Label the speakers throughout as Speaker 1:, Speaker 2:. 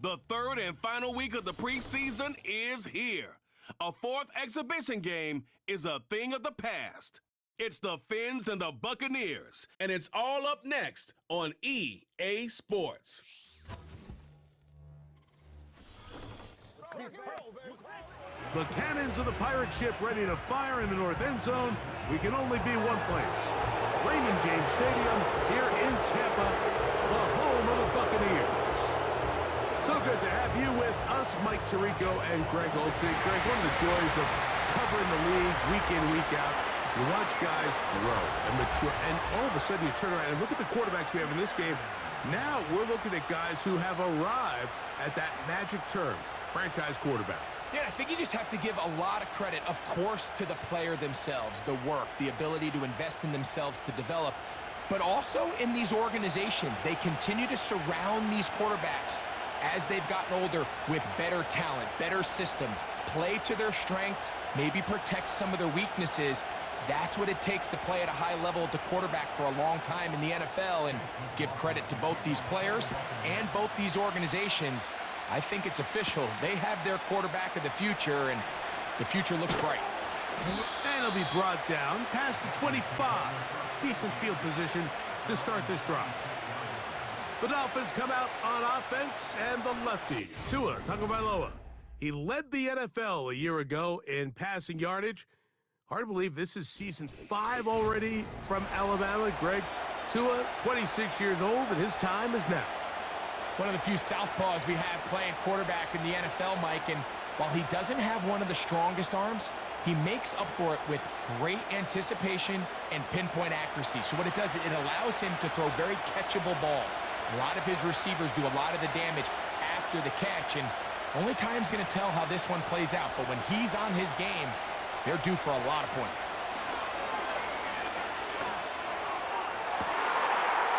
Speaker 1: The third and final week of the preseason is here. A fourth exhibition game is a thing of the past. It's the Fins and the Buccaneers, and it's all up next on EA Sports.
Speaker 2: The cannons of the pirate ship ready to fire in the north end zone. We can only be one place. Raymond James Stadium here in Tampa, the home of the Buccaneers. So good to have you with us, Mike Tirico and Greg Olsen. Greg, one of the joys of covering the league week in, week out, you watch guys grow and mature, and all of a sudden you turn around and look at the quarterbacks we have in this game. Now we're looking at guys who have arrived at that magic term, franchise quarterback.
Speaker 3: Yeah, I think you just have to give a lot of credit, of course, to the player themselves, the work, the ability to invest in themselves to develop, but also in these organizations. They continue to surround these quarterbacks as they've gotten older with better talent, better systems, play to their strengths, maybe protect some of their weaknesses. That's what it takes to play at a high level at the quarterback for a long time in the NFL, and give credit to both these players and both these organizations. I think it's official. They have their quarterback of the future, and the future looks bright.
Speaker 2: And he'll be brought down past the 25. Decent field position to start this drive. The Dolphins come out on offense, and the lefty, Tagovailoa. He led the NFL a year ago in passing yardage. Hard to believe this is season 5 already from Alabama. Greg, Tua, 26 years old, and his time is now.
Speaker 3: One of the few southpaws we have playing quarterback in the NFL, Mike, and while he doesn't have one of the strongest arms, he makes up for it with great anticipation and pinpoint accuracy. So what it does, it allows him to throw very catchable balls. A lot of his receivers do a lot of the damage after the catch, and only time's going to tell how this one plays out. But when he's on his game, they're due for a lot of points.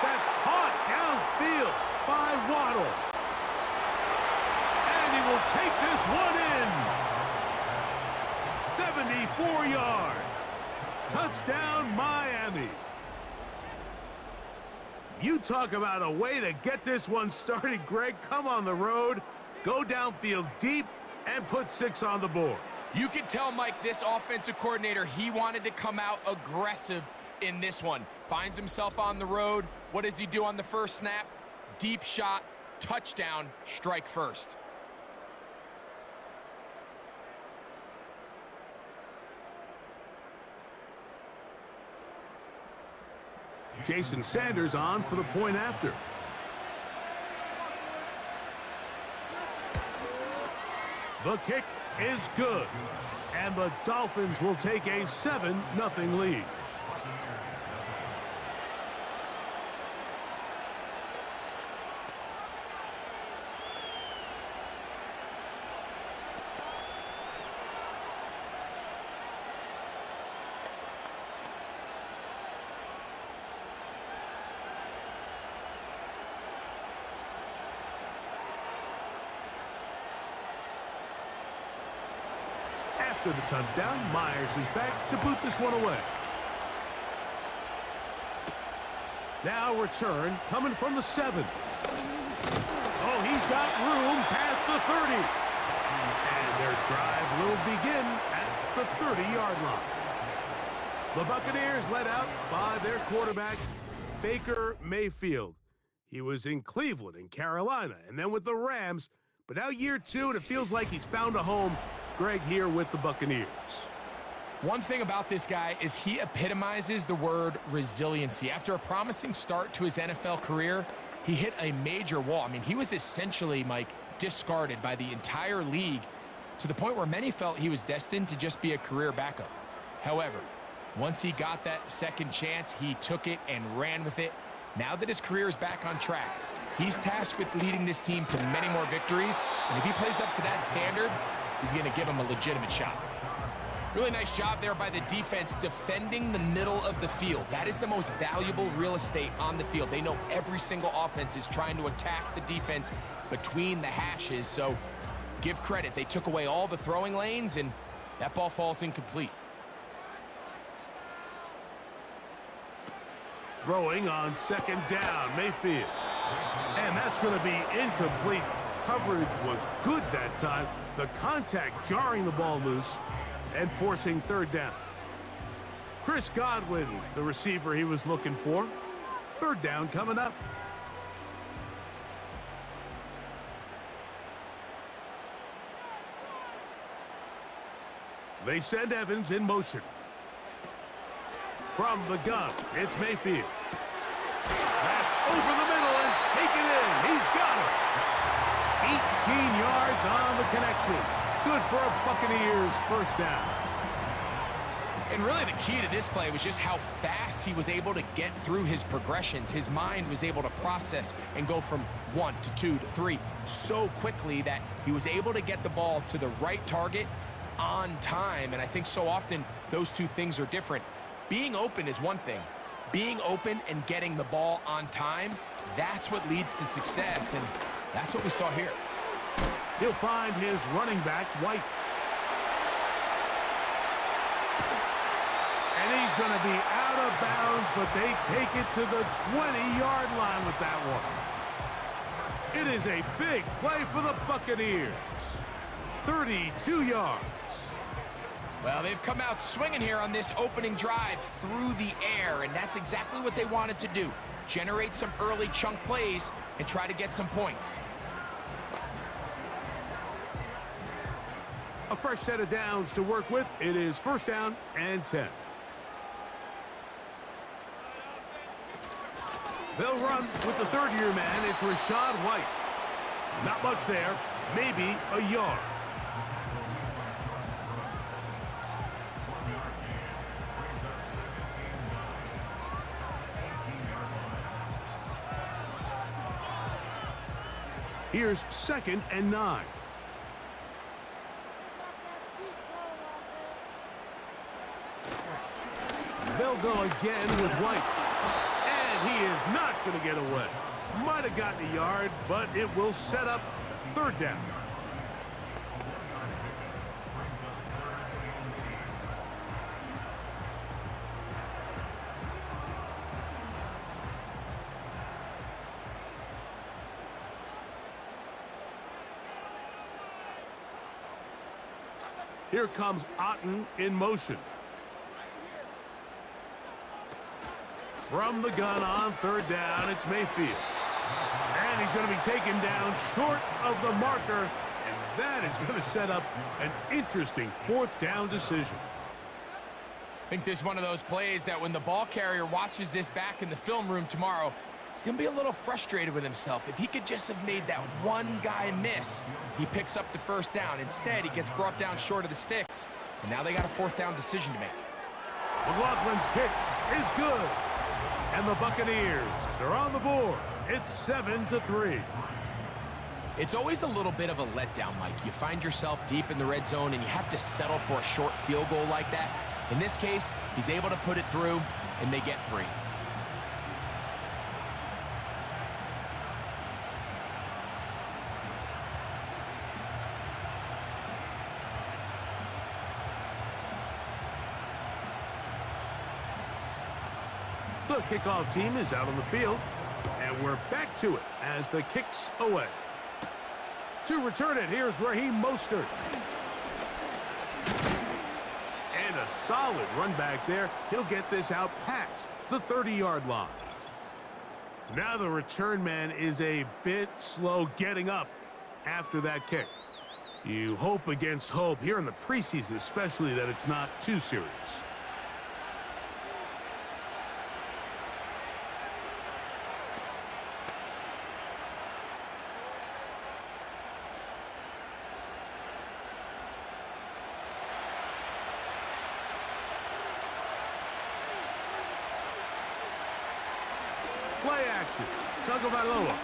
Speaker 2: That's hot downfield by Waddle. And he will take this one in. 74 yards. Touchdown, Miami. You talk about a way to get this one started, Greg. Come on the road, go downfield deep, and put 6 on the board.
Speaker 3: You can tell, Mike, this offensive coordinator, he wanted to come out aggressive in this one. Finds himself on the road. What does he do on the first snap? Deep shot, touchdown, strike first.
Speaker 2: Jason Sanders on for the point after. The kick is good, and the Dolphins will take a 7-0 lead. After the touchdown, Myers is back to boot this one away. Now return coming from the 7. Oh, he's got room past the 30. And their drive will begin at the 30-yard line. The Buccaneers led out by their quarterback, Baker Mayfield. He was in Cleveland and Carolina, and then with the Rams. But now year 2, and it feels like he's found a home. Greg here with the Buccaneers.
Speaker 3: One thing about this guy is he epitomizes the word resiliency. After a promising start to his NFL career, he hit a major wall. I mean, he was essentially, Mike, discarded by the entire league to the point where many felt he was destined to just be a career backup. However, once he got that second chance, he took it and ran with it. Now that his career is back on track, he's tasked with leading this team to many more victories, and if he plays up to that standard, he's going to give him a legitimate shot. Really nice job there by the defense defending the middle of the field. That is the most valuable real estate on the field. They know every single offense is trying to attack the defense between the hashes, so give credit. They took away all the throwing lanes, and that ball falls incomplete.
Speaker 2: Throwing on second down, Mayfield. And that's going to be incomplete. coverage was good that time. The contact jarring the ball loose and forcing third down. Chris Godwin, the receiver he was looking for. Third down coming up. They send Evans in motion. From the gun, it's Mayfield. That's over the middle and taken in. He's got it. 18 yards on the connection. Good for a Buccaneers first down.
Speaker 3: And really the key to this play was just how fast he was able to get through his progressions. His mind was able to process and go from 1 to 2 to 3 so quickly that he was able to get the ball to the right target on time. And I think so often those two things are different. Being open is one thing. Being open and getting the ball on time, that's what leads to success, and that's what we saw here.
Speaker 2: He'll find his running back, White. And he's going to be out of bounds, but they take it to the 20-yard line with that one. It is a big play for the Buccaneers. 32 yards.
Speaker 3: Well, they've come out swinging here on this opening drive through the air, and that's exactly what they wanted to do. Generate some early chunk plays and try to get some points.
Speaker 2: A fresh set of downs to work with. It is first down and 10. They'll run with the third-year man. It's Rachaad White. Not much there. Maybe a yard. Here's 2nd and 9. They'll go again with White. And he is not going to get away. Might have gotten a yard, but it will set up third down. Here comes Otten in motion. From the gun on third down, it's Mayfield. And he's going to be taken down short of the marker, and that is going to set up an interesting fourth down decision.
Speaker 3: I think this is one of those plays that when the ball carrier watches this back in the film room tomorrow, he's going to be a little frustrated with himself. If he could just have made that one guy miss, he picks up the first down. Instead, he gets brought down short of the sticks, and now they got a fourth down decision to make.
Speaker 2: McLaughlin's kick is good, and the Buccaneers are on the board. It's 7-3.
Speaker 3: It's always a little bit of a letdown, Mike. You find yourself deep in the red zone, and you have to settle for a short field goal like that. In this case, he's able to put it through, and they get 3.
Speaker 2: The kickoff team is out on the field, and we're back to it as the kick's away. To return it, here's Raheem Mostert. And a solid run back there. He'll get this out past the 30-yard line. Now the return man is a bit slow getting up after that kick. You hope against hope here in the preseason, especially, that it's not too serious. Play action. Tagovailoa.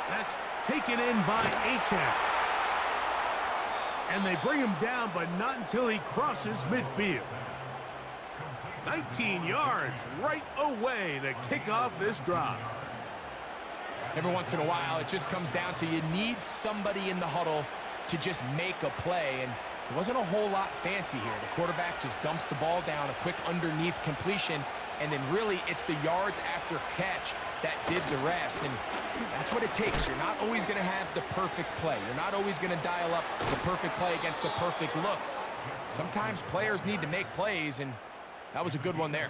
Speaker 2: That's taken in by Achane. And they bring him down, but not until he crosses midfield. 19 yards right away to kick off this drive.
Speaker 3: Every once in a while, it just comes down to you need somebody in the huddle to just make a play, and it wasn't a whole lot fancy here. The quarterback just dumps the ball down, a quick underneath completion, and then really it's the yards after catch that did the rest, and that's what it takes. You're not always going to have the perfect play. You're not always going to dial up the perfect play against the perfect look. Sometimes players need to make plays, and that was a good one there.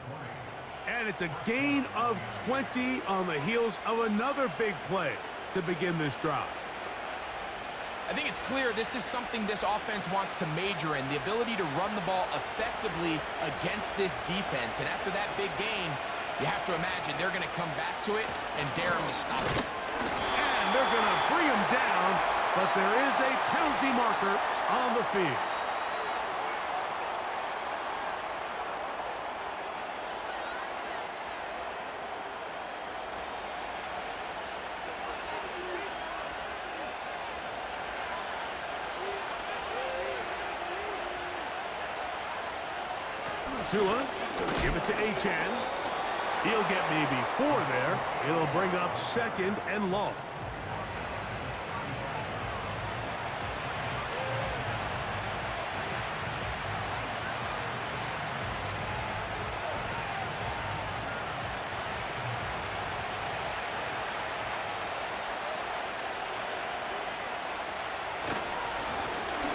Speaker 2: And it's a gain of 20 on the heels of another big play to begin this drive.
Speaker 3: I think it's clear this is something this offense wants to major in, the ability to run the ball effectively against this defense. And after that big gain, you have to imagine they're going to come back to it and dare him to stop it.
Speaker 2: And they're going to bring him down, but there is a penalty marker on the field. Tua, give it to Achane. He'll get maybe 4 there. It'll bring up 2nd and long.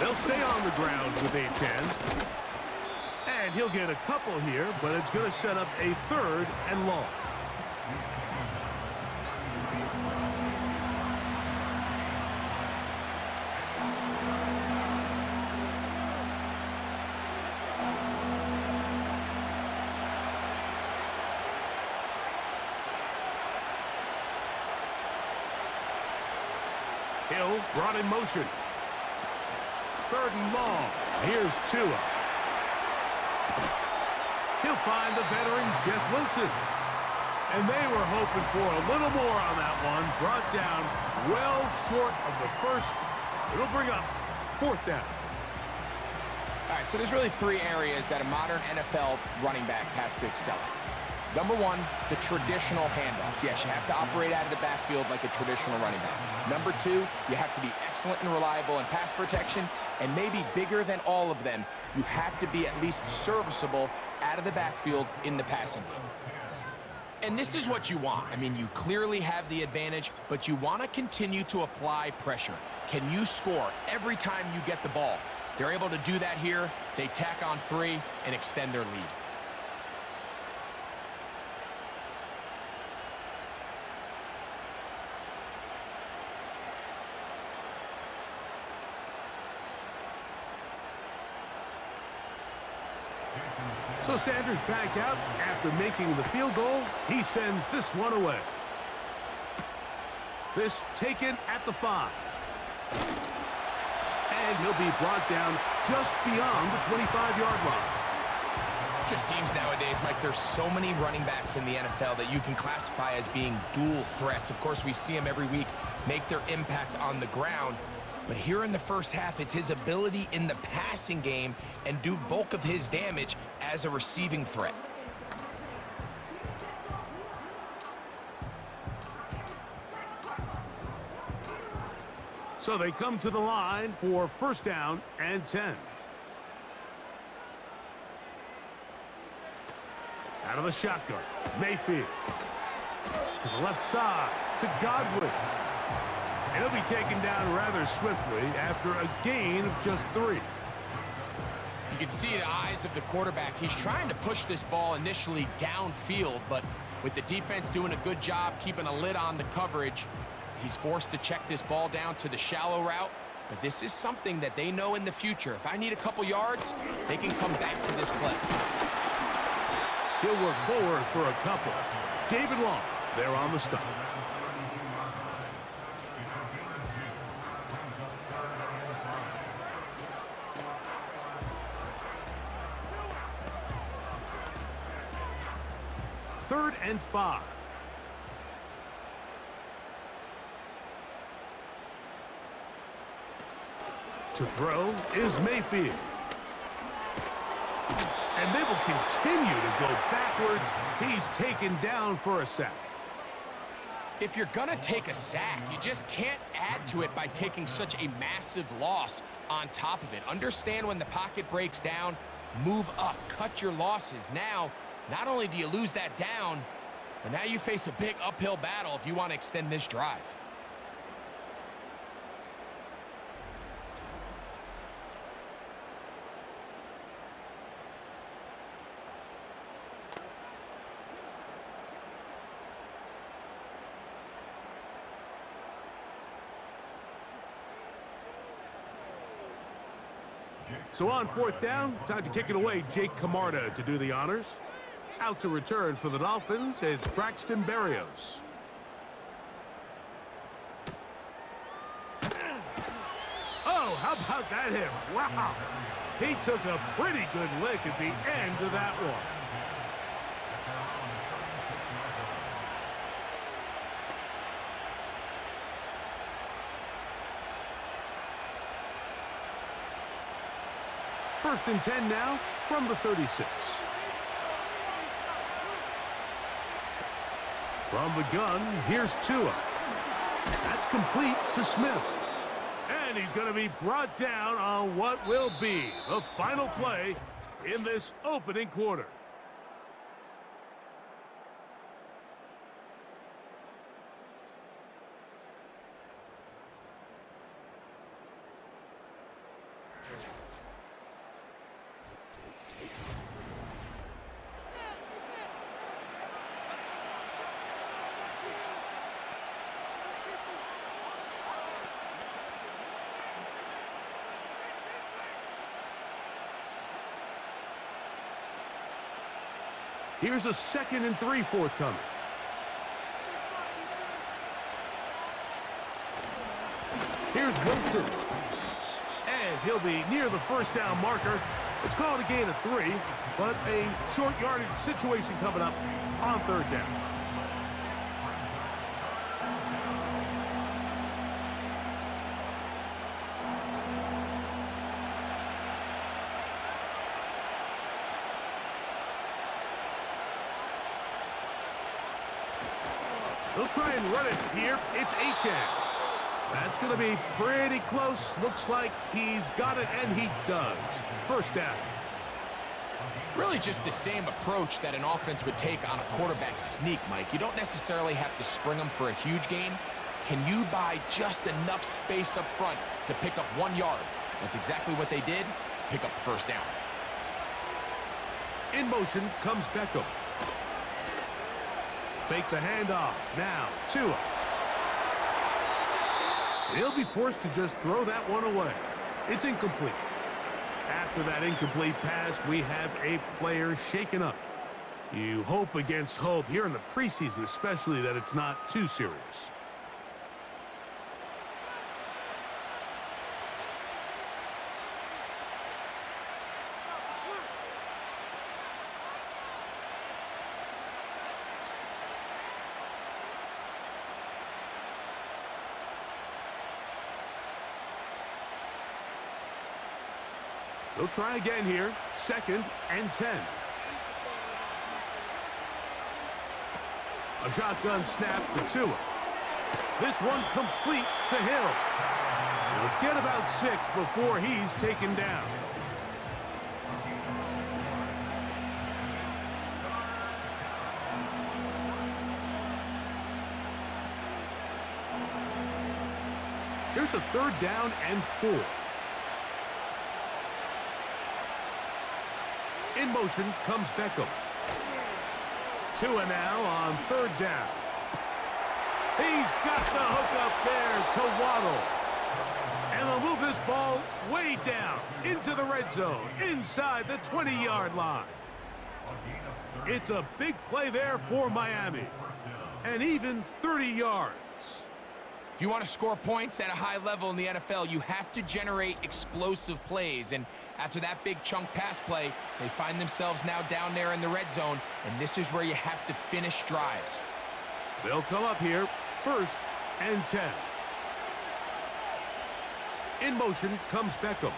Speaker 2: They'll stay on the ground with Achane. And he'll get a couple here, but it's going to set up a 3rd and long. Hill brought in motion. 3rd and long. Here's Tua. He'll find the veteran Jeff Wilson. And they were hoping for a little more on that one. Brought down well short of the first. So it'll bring up 4th down.
Speaker 3: All right, so there's really 3 areas that a modern NFL running back has to excel at. Number 1, the traditional handoffs. Yes, you have to operate out of the backfield like a traditional running back. Number 2, you have to be excellent and reliable in pass protection, and maybe bigger than all of them, you have to be at least serviceable out of the backfield in the passing game. And this is what you want. I mean, you clearly have the advantage, but you want to continue to apply pressure. Can you score every time you get the ball? They're able to do that here. They tack on 3 and extend their lead.
Speaker 2: So Sanders back out after making the field goal. He sends this one away. This taken at the 5. And he'll be brought down just beyond the 25-yard line.
Speaker 3: It just seems nowadays, Mike, there's so many running backs in the NFL that you can classify as being dual threats. Of course, we see them every week make their impact on the ground. But here in the first half, it's his ability in the passing game and do bulk of his damage as a receiving threat.
Speaker 2: So they come to the line for 1st down and 10. Out of the shotgun, Mayfield. To the left side, to Godwin. And he'll be taken down rather swiftly after a gain of just 3.
Speaker 3: You can see the eyes of the quarterback. He's trying to push this ball initially downfield, but with the defense doing a good job keeping a lid on the coverage, he's forced to check this ball down to the shallow route. But this is something that they know in the future. If I need a couple yards, they can come back to this play.
Speaker 2: He'll work forward for a couple. David Long there on the stop. Third and 5. To throw is Mayfield. And they will continue to go backwards. He's taken down for a sack.
Speaker 3: If you're going to take a sack, you just can't add to it by taking such a massive loss on top of it. Understand when the pocket breaks down, move up, cut your losses. Now, Not only do you lose that down, but now you face a big uphill battle if you want to extend this drive.
Speaker 2: So on fourth down, time to kick it away. Jake Camarda to do the honors. Out to return for the Dolphins, it's Braxton Berrios. Oh, how about that hit? Wow. He took a pretty good lick at the end of that one. First and 10 now from the 36. From the gun, here's Tua. That's complete to Smith. And he's going to be brought down on what will be the final play in this opening quarter. Here's a 2nd and 3 forthcoming. Here's Wilson. And he'll be near the first down marker. It's called a gain of 3, but a short yardage situation coming up on third down. They'll try and run it here. It's Achane. That's going to be pretty close. Looks like he's got it, and he does. First down.
Speaker 3: Really just the same approach that an offense would take on a quarterback sneak, Mike. You don't necessarily have to spring them for a huge gain. Can you buy just enough space up front to pick up 1 yard? That's exactly what they did. Pick up the first down.
Speaker 2: In motion comes Beckham. Fake the handoff. Now, Tua. He'll be forced to just throw that one away. It's incomplete. After that incomplete pass, we have a player shaken up. You hope against hope here in the preseason, especially that it's not too serious. They'll try again here. 2nd and 10. A shotgun snap for Tua. This one complete to Hill. He'll get about 6 before he's taken down. Here's a 3rd down and 4. In motion comes Beckham. Tua now on 3rd down. He's got the hook up there to Waddle. And they'll move this ball way down into the red zone, inside the 20-yard line. It's a big play there for Miami. And even 30 yards.
Speaker 3: If you want to score points at a high level in the NFL, you have to generate explosive plays. And after that big chunk pass play, they find themselves now down there in the red zone, and this is where you have to finish drives.
Speaker 2: They'll come up here, 1st and 10. In motion comes Beckham.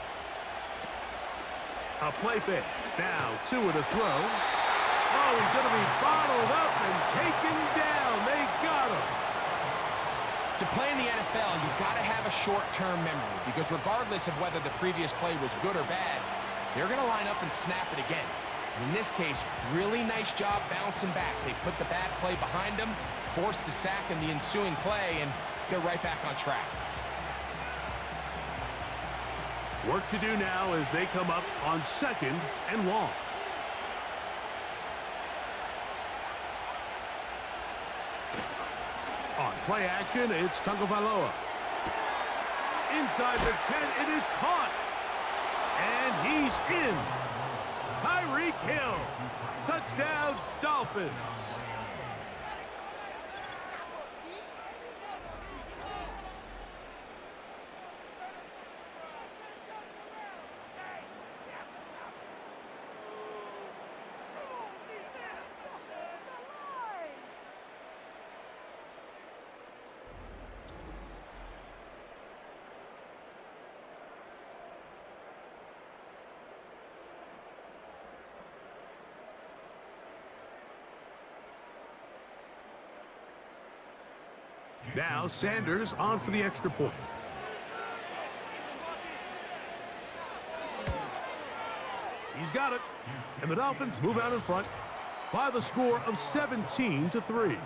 Speaker 2: A play fake. Now Tua to throw. Oh, he's going to be bottled up and taken down. They got him.
Speaker 3: To play in the NFL, you've got to have a short-term memory because regardless of whether the previous play was good or bad, they're going to line up and snap it again. In this case, really nice job bouncing back. They put the bad play behind them, forced the sack in the ensuing play, and they're right back on track.
Speaker 2: Work to do now as they come up on 2nd and long. On play action, it's Tagovailoa. Inside the 10, it is caught. And he's in. Tyreek Hill. Touchdown, Dolphins. Now Sanders on for the extra point. He's got it. And the Dolphins move out in front by the score of 17-3.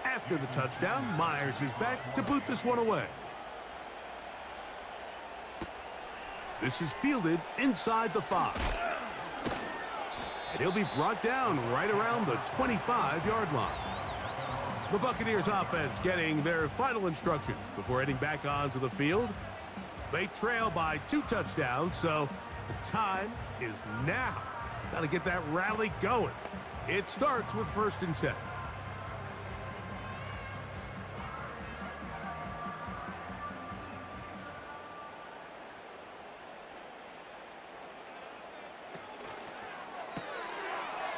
Speaker 2: After the touchdown, Myers is back to boot this one away. This is fielded inside the 5. And he'll be brought down right around the 25-yard line. The Buccaneers offense getting their final instructions before heading back onto the field. They trail by 2 touchdowns, so the time is now. Got to get that rally going. It starts with 1st and 10.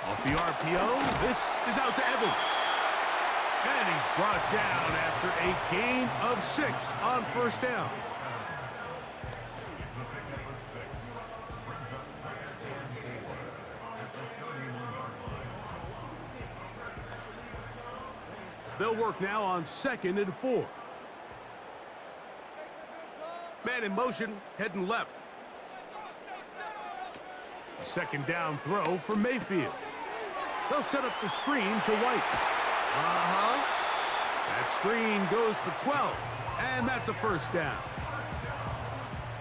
Speaker 2: Off the RPO, this is out to Evans. And he's brought down after a gain of 6 on 1st down. They'll work now on 2nd and 4. Man in motion, heading left. A 2nd down throw for Mayfield. They'll set up the screen to White. That screen goes for 12, and that's a 1st down.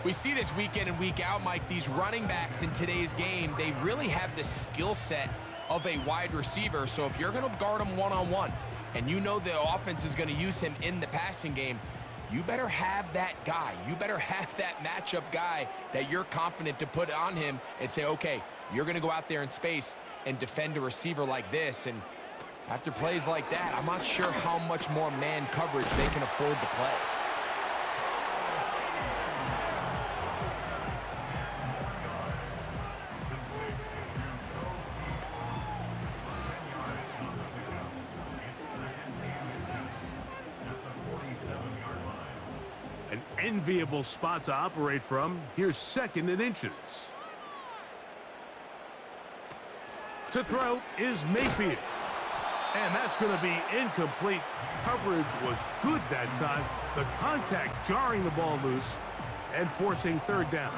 Speaker 3: We see this week in and week out, Mike, these running backs in today's game, they really have the skill set of a wide receiver. So if you're going to guard him one-on-one, and you know the offense is going to use him in the passing game, you better have that guy. You better have that matchup guy that you're confident to put on him and say, okay, you're going to go out there in space and defend a receiver like this. And after plays like that, I'm not sure how much more man coverage they can afford to play.
Speaker 2: An enviable spot to operate from. Here's 2nd and inches. To throw is Mayfield. And that's going to be incomplete. Coverage was good that time. The contact jarring the ball loose and forcing 3rd down.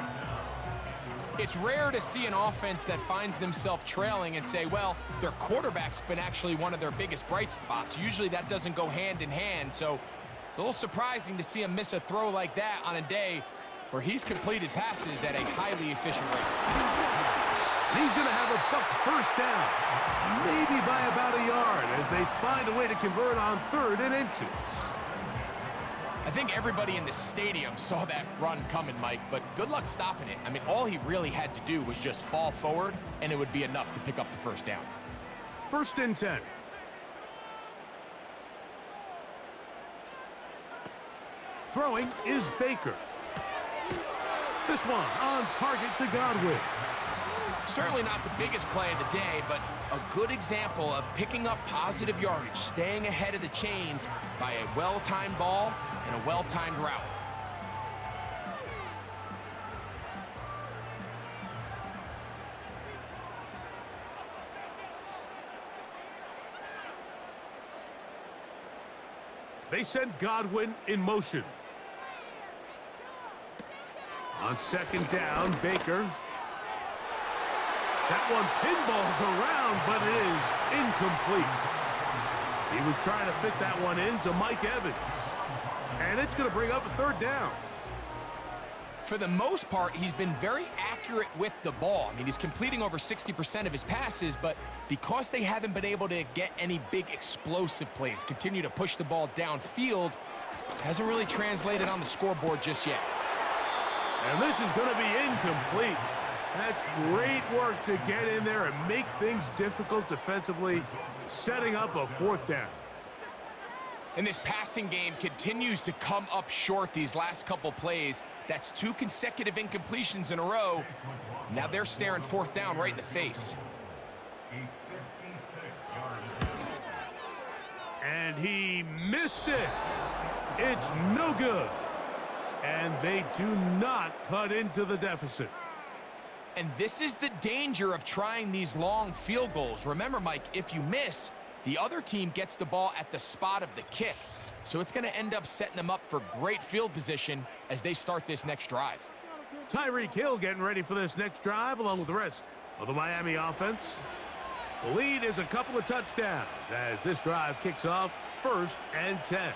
Speaker 3: It's rare to see an offense that finds themselves trailing and say, well, their quarterback's been actually one of their biggest bright spots. Usually that doesn't go hand in hand, so it's a little surprising to see him miss a throw like that on a day where he's completed passes at a highly efficient rate.
Speaker 2: And he's going to have a Bucs 1st down, maybe by about a yard, as they find a way to convert on 3rd and inches.
Speaker 3: I think everybody in the stadium saw that run coming, Mike, but good luck stopping it. I mean, all he really had to do was just fall forward, and it would be enough to pick up the 1st down.
Speaker 2: 1st and 10. Throwing is Baker. This one on target to Godwin.
Speaker 3: Certainly not the biggest play of the day, but a good example of picking up positive yardage, staying ahead of the chains by a well-timed ball and a well-timed route.
Speaker 2: They send Godwin in motion. On second down, Baker. That one pinballs around, but it is incomplete. He was trying to fit that one into Mike Evans. And it's going to bring up a third down.
Speaker 3: For the most part, he's been very accurate with the ball. I mean, he's completing over 60% of his passes, but because they haven't been able to get any big explosive plays, continue to push the ball downfield, hasn't really translated on the scoreboard just yet.
Speaker 2: And this is going to be incomplete. That's great work to get in there and make things difficult defensively, setting up a fourth down.
Speaker 3: And this passing game continues to come up short these last couple plays. That's 2 consecutive incompletions in a row. Now they're staring fourth down right in the face.
Speaker 2: And he missed it. It's no good. And they do not cut into the deficit.
Speaker 3: And this is the danger of trying these long field goals. Remember, Mike, if you miss, the other team gets the ball at the spot of the kick. So it's going to end up setting them up for great field position as they start this next drive.
Speaker 2: Tyreek Hill getting ready for this next drive along with the rest of the Miami offense. The lead is a couple of touchdowns as this drive kicks off 1st and 10.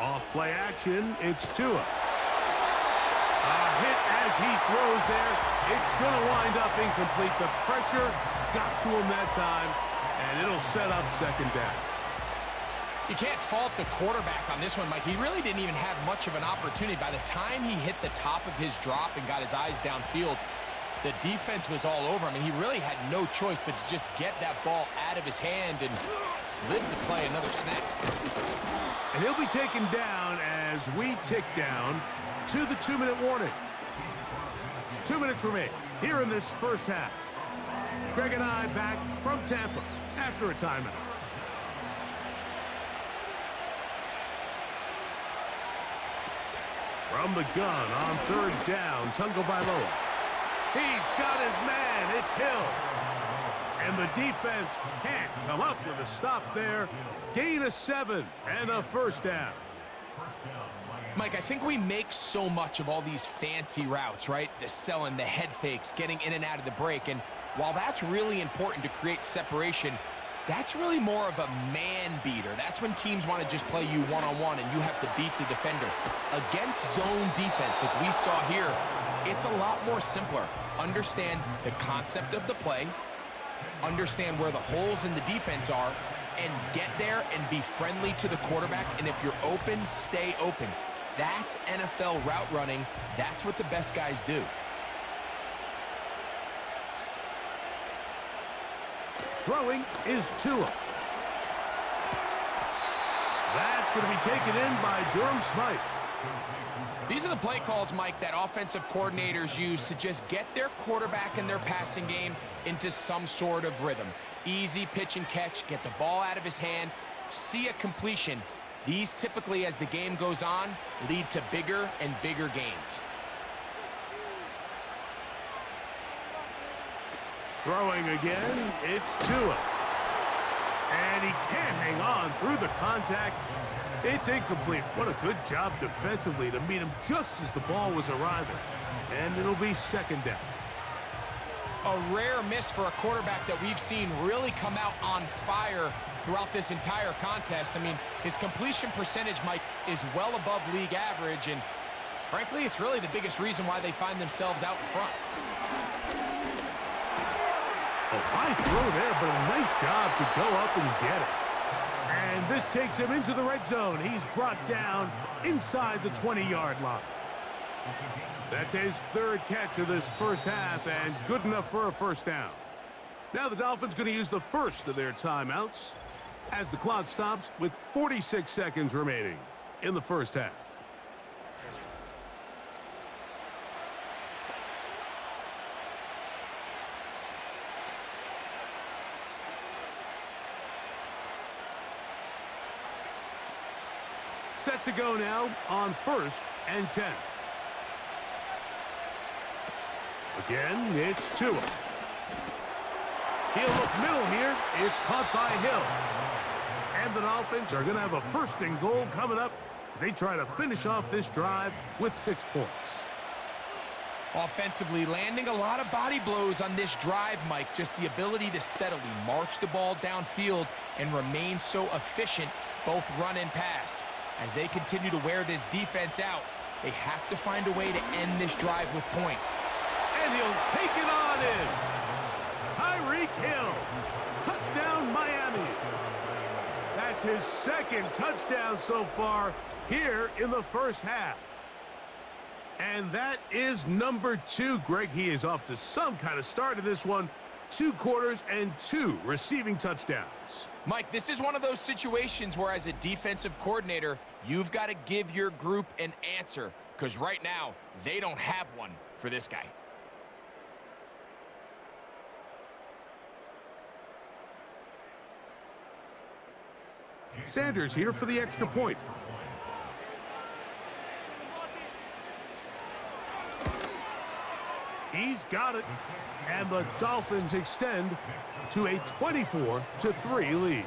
Speaker 2: Off play action, it's Tua. A hit as he throws there. It's going to wind up incomplete. The pressure got to him that time, and it'll set up second down.
Speaker 3: You can't fault the quarterback on this one, Mike. He really didn't even have much of an opportunity. By the time he hit the top of his drop and got his eyes downfield, the defense was all over him, and he really had no choice but to just get that ball out of his hand and live to play another snap.
Speaker 2: And he'll be taken down as we tick down to the 2-minute warning. 2 minutes remain here in this first half. Greg and I back from Tampa after a timeout. From the gun on 3rd down, Tagovailoa. He's got his man. It's Hill. And the defense can't come up with a stop there. Gain of 7 and a first down.
Speaker 3: Mike, I think we make so much of all these fancy routes, right? The selling, the head fakes, getting in and out of the break. And while that's really important to create separation, that's really more of a man beater. That's when teams want to just play you one-on-one and you have to beat the defender. Against zone defense, like we saw here, it's a lot more simpler. Understand the concept of the play, understand where the holes in the defense are, and get there and be friendly to the quarterback. And if you're open, stay open. That's NFL route running. That's what the best guys do.
Speaker 2: Throwing is Tua. That's going to be taken in by Durham Smythe.
Speaker 3: These are the play calls, Mike, that offensive coordinators use to just get their quarterback and their passing game into some sort of rhythm. Easy pitch and catch, get the ball out of his hand, see a completion. These typically, as the game goes on, lead to bigger and bigger gains.
Speaker 2: Throwing again, it's Tua. And he can't hang on through the contact. It's incomplete. What a good job defensively to meet him just as the ball was arriving. And it'll be second down.
Speaker 3: A rare miss for a quarterback that we've seen really come out on fire throughout this entire contest. I mean, his completion percentage, Mike, is well above league average, and frankly, it's really the biggest reason why they find themselves out in front.
Speaker 2: A high throw there, but a nice job to go up and get it. And this takes him into the red zone. He's brought down inside the 20-yard line. That's his third catch of this first half and good enough for a first down. Now the Dolphins going to use the first of their timeouts as the clock stops with 46 seconds remaining in the first half. Set to go now on 1st and 10. Again, it's Tua. He'll look middle here. It's caught by Hill. And the Dolphins are going to have a 1st and goal coming up as they try to finish off this drive with 6 points.
Speaker 3: Offensively, landing a lot of body blows on this drive, Mike. Just the ability to steadily march the ball downfield and remain so efficient, both run and pass. As they continue to wear this defense out, they have to find a way to end this drive with points.
Speaker 2: And he'll take it on in. Tyreek Hill. Touchdown, Miami. That's his 2nd touchdown so far here in the first half. And that is number 2. Greg, he is off to some kind of start in this one. 2 quarters and 2 receiving touchdowns.
Speaker 3: Mike, this is one of those situations where as a defensive coordinator, you've got to give your group an answer, because right now, they don't have one for this guy.
Speaker 2: Sanders here for the extra point. He's got it. And the Dolphins extend to a 24-3 lead.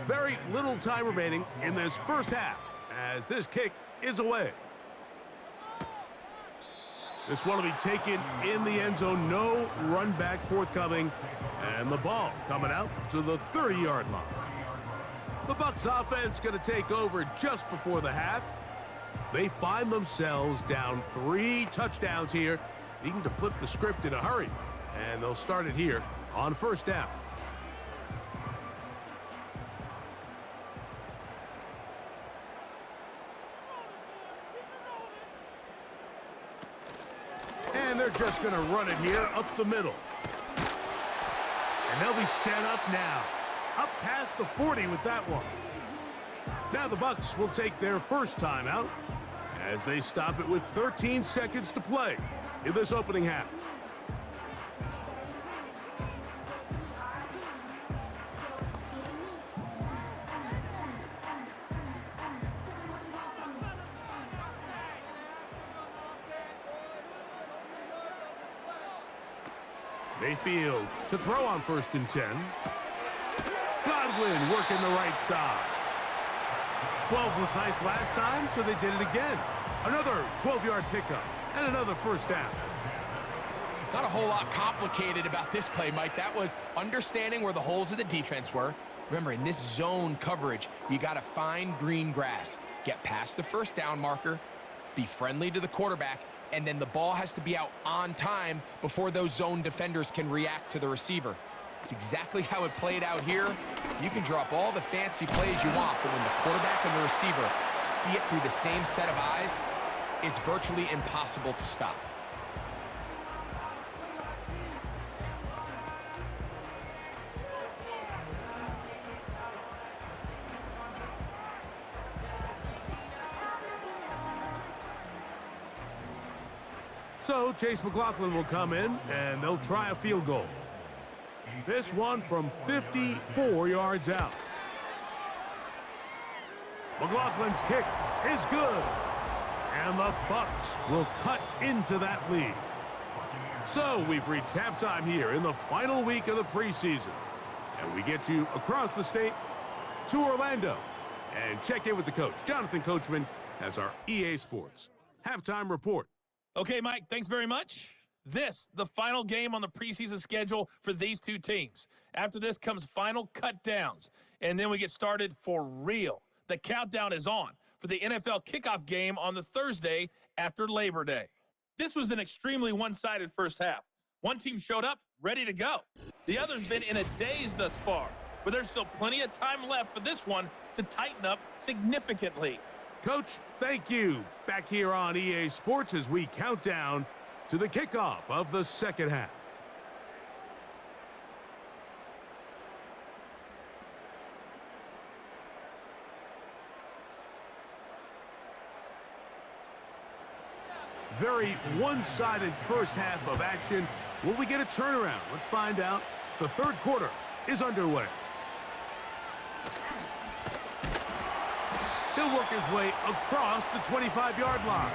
Speaker 2: Very little time remaining in this first half as this kick is away. This one will be taken in the end zone. No run back forthcoming. And the ball coming out to the 30-yard line. The Bucs offense going to take over just before the half. They find themselves down 3 touchdowns here, needing to flip the script in a hurry. And they'll start it here on 1st down. And they're just going to run it here up the middle. And they'll be set up now. Up past the 40 with that one. Now the Bucs will take their first timeout as they stop it with 13 seconds to play in this opening half. Mayfield to throw on 1st and 10. Godwin working the right side. 12 was nice last time, so they did it again. Another 12-yard pickup and another first down.
Speaker 3: Not a whole lot complicated about this play, Mike. That was understanding where the holes of the defense were. Remember, in this zone coverage, you got to find green grass. Get past the first down marker, be friendly to the quarterback, and then the ball has to be out on time before those zone defenders can react to the receiver. It's exactly how it played out here. You can drop all the fancy plays you want, but when the quarterback and the receiver see it through the same set of eyes, it's virtually impossible to stop.
Speaker 2: So Chase McLaughlin will come in, and they'll try a field goal. This one from 54 yards out. McLaughlin's kick is good. And the Bucs will cut into that lead. So we've reached halftime here in the final week of the preseason. And we get you across the state to Orlando. And check in with the coach. Jonathan Coachman has our EA Sports halftime report.
Speaker 4: Okay, Mike, thanks very much. The final game on the preseason schedule for these two teams. After this comes final cut downs, and then we get started for real. The countdown is on for the NFL kickoff game on the Thursday after Labor Day. This was an extremely one-sided first half. One team showed up ready to go. The other's been in a daze thus far, but there's still plenty of time left for this one to tighten up significantly.
Speaker 2: Coach, thank you. Back here on EA Sports as we count down to the kickoff of the second half. Very one-sided first half of action. Will we get a turnaround? Let's find out. The third quarter is underway. He'll work his way across the 25-yard line.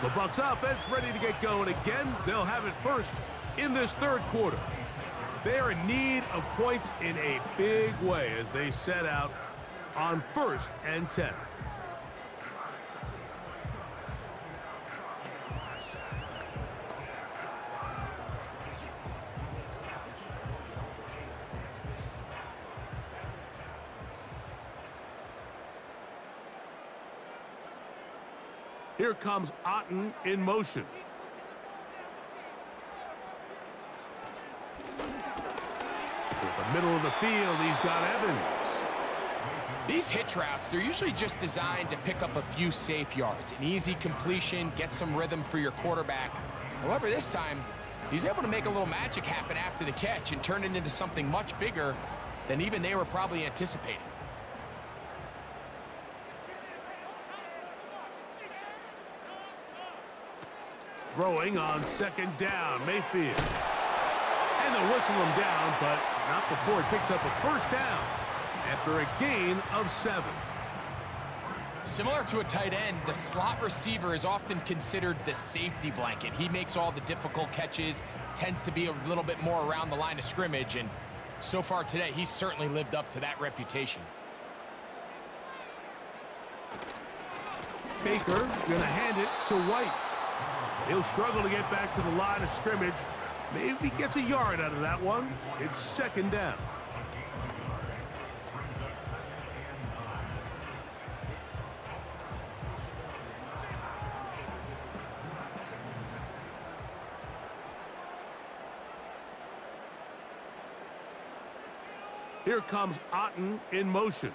Speaker 2: The Bucs offense ready to get going again. They'll have it first in this third quarter. They're in need of points in a big way as they set out on 1st and 10. Here comes Otten in motion. To the middle of the field, he's got Evans.
Speaker 3: These hitch routes, they're usually just designed to pick up a few safe yards. An easy completion, get some rhythm for your quarterback. However, this time, he's able to make a little magic happen after the catch and turn it into something much bigger than even they were probably anticipating.
Speaker 2: Throwing on second down, Mayfield. And they'll whistle him down, but not before he picks up a first down after a gain of 7.
Speaker 3: Similar to a tight end, the slot receiver is often considered the safety blanket. He makes all the difficult catches, tends to be a little bit more around the line of scrimmage, and so far today, he's certainly lived up to that reputation.
Speaker 2: Baker gonna hand it to White. He'll struggle to get back to the line of scrimmage. Maybe gets a yard out of that one. It's second down. Here comes Otten in motion.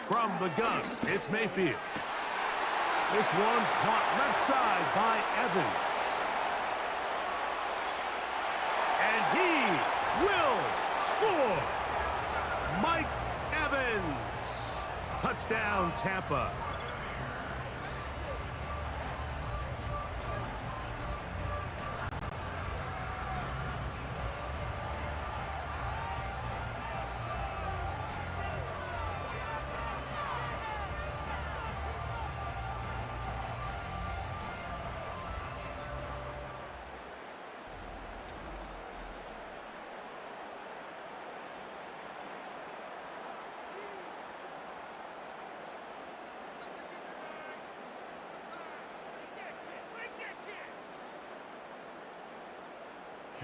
Speaker 2: From the gun, it's Mayfield. This one caught left side by Evans. And he will score. Mike Evans. Touchdown, Tampa.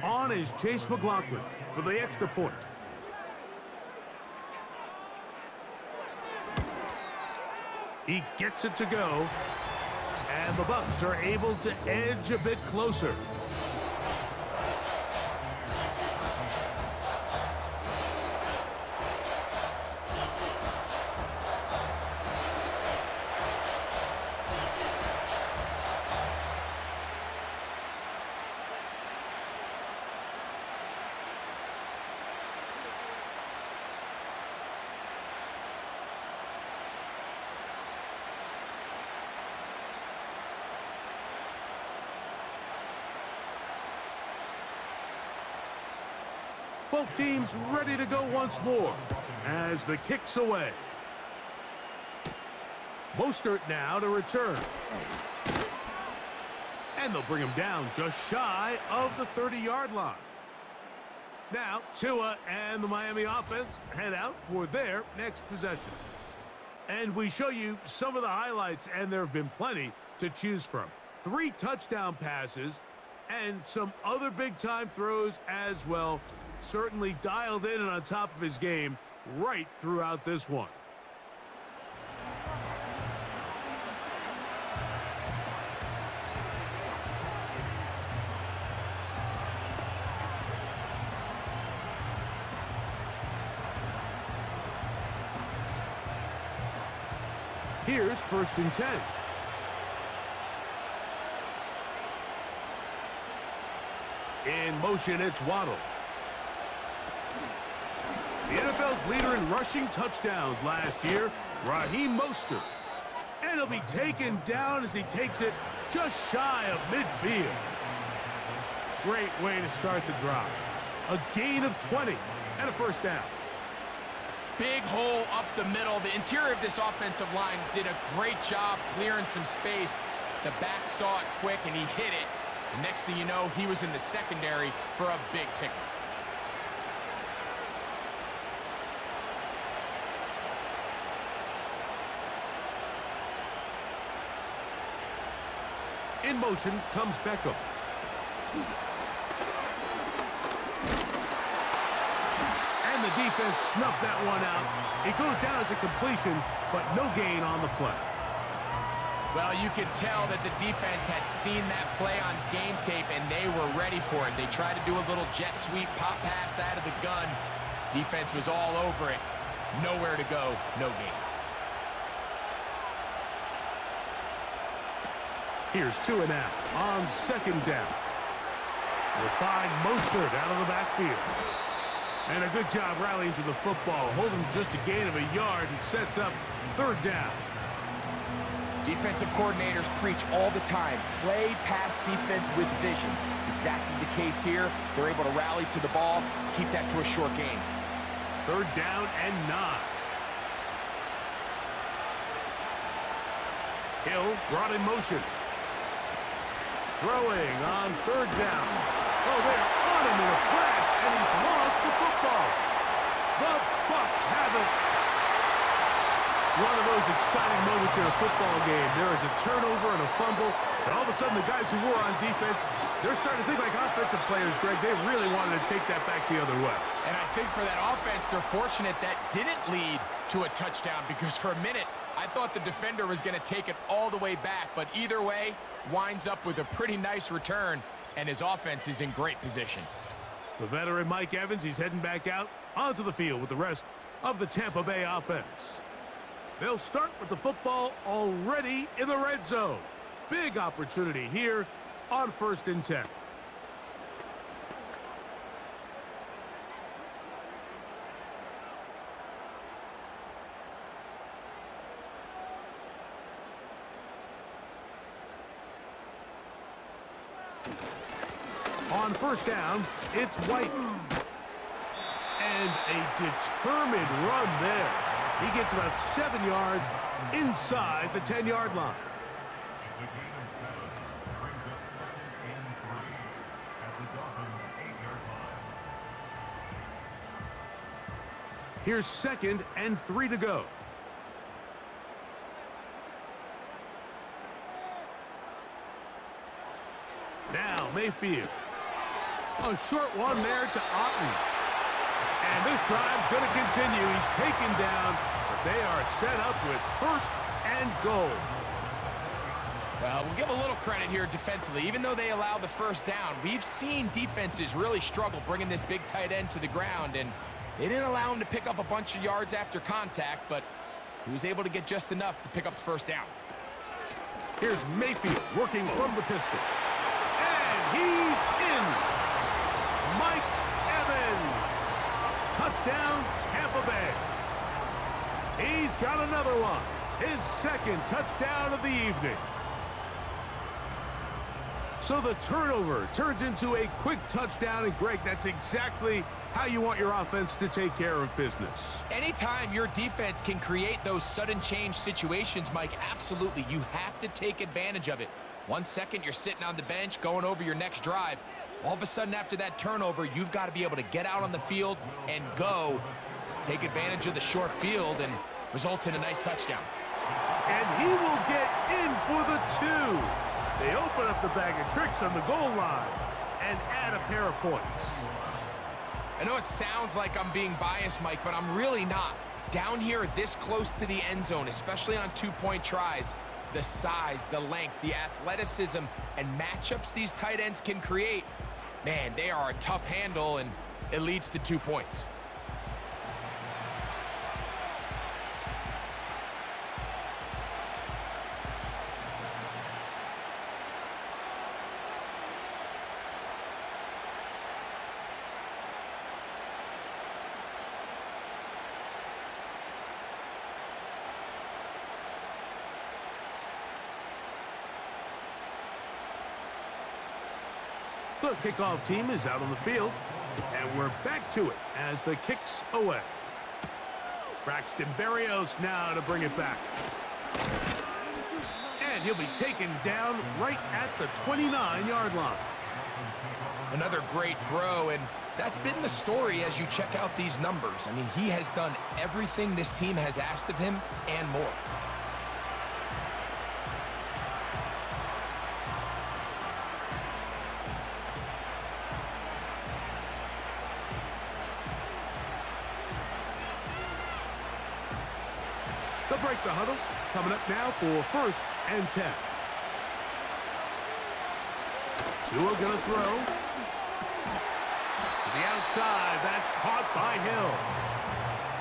Speaker 2: On is Chase McLaughlin for the extra point. He gets it to go, and the Bucs are able to edge a bit closer. Both teams ready to go once more as the kick's away. Mostert now to return. And they'll bring him down just shy of the 30-yard line. Now, Tua and the Miami offense head out for their next possession. And we show you some of the highlights, and there have been plenty to choose from. 3 touchdown passes and some other big-time throws as well. Certainly dialed in and on top of his game right throughout this one. Here's 1st and 10. In motion, it's Waddle. The NFL's leader in rushing touchdowns last year, Raheem Mostert. And he'll be taken down as he takes it just shy of midfield. Great way to start the drive. A gain of 20 and a 1st down.
Speaker 3: Big hole up the middle. The interior of this offensive line did a great job clearing some space. The back saw it quick, and he hit it. The next thing you know, he was in the secondary for a big pickup.
Speaker 2: In motion comes Beckham. And the defense snuffed that one out. It goes down as a completion, but no gain on the play.
Speaker 3: Well, you could tell that the defense had seen that play on game tape, and they were ready for it. They tried to do a little jet sweep pop pass out of the gun. Defense was all over it. Nowhere to go, no gain.
Speaker 2: Here's 2 and out on 2nd down. We'll find Mostert out of the backfield. And a good job rallying to the football, holding just a gain of a yard and sets up 3rd down.
Speaker 3: Defensive coordinators preach all the time, play pass defense with vision. It's exactly the case here. They're able to rally to the ball, keep that to a short gain.
Speaker 2: 3rd down and 9. Hill brought in motion. Throwing on 3rd down. Oh, they're on him in a flash, and he's lost the football. The Bucs have it. One of those exciting moments in a football game. There is a turnover and a fumble, and all of a sudden the guys who were on defense, they're starting to think like offensive players, Greg. They really wanted to take that back the other way.
Speaker 3: And I think for that offense, they're fortunate that didn't lead to a touchdown, because for a minute, I thought the defender was going to take it all the way back, but either way, winds up with a pretty nice return, and his offense is in great position.
Speaker 2: The veteran Mike Evans, he's heading back out onto the field with the rest of the Tampa Bay offense. They'll start with the football already in the red zone. Big opportunity here on 1st and 10. On 1st down, it's White. And a determined run there. He gets about 7 yards inside the 10-yard line. Here's 2nd and 3 to go. Now Mayfield. A short one there to Otten. And this drive's going to continue. He's taken down, but they are set up with 1st and goal.
Speaker 3: Well, we'll give a little credit here defensively. Even though they allow the 1st down, we've seen defenses really struggle bringing this big tight end to the ground, and they didn't allow him to pick up a bunch of yards after contact, but he was able to get just enough to pick up the 1st down.
Speaker 2: Here's Mayfield working from the pistol. And he's in. Mike Evans. Touchdown, Tampa Bay. He's got another one. His 2nd touchdown of the evening. So the turnover turns into a quick touchdown, and Greg, that's exactly how you want your offense to take care of business.
Speaker 3: Anytime your defense can create those sudden change situations, Mike, absolutely, you have to take advantage of it. 1 second, you're sitting on the bench going over your next drive. All of a sudden, after that turnover, you've got to be able to get out on the field and go. Take advantage of the short field, and results in a nice touchdown.
Speaker 2: And he will get in for the 2. They open up the bag of tricks on the goal line and add a pair of points.
Speaker 3: I know it sounds like I'm being biased, Mike, but I'm really not. Down here this close to the end zone, especially on two-point tries, the size, the length, the athleticism, and matchups these tight ends can create, man, they are a tough handle, and it leads to 2 points.
Speaker 2: The kickoff team is out on the field, and we're back to it as the kick's away. Braxton Berrios now to bring it back. And he'll be taken down right at the 29-yard line.
Speaker 3: Another great throw, and that's been the story as you check out these numbers. I mean, he has done everything this team has asked of him and more.
Speaker 2: They'll break the huddle. Coming up now for 1st and 10. Tua gonna throw. To the outside. That's caught by Hill.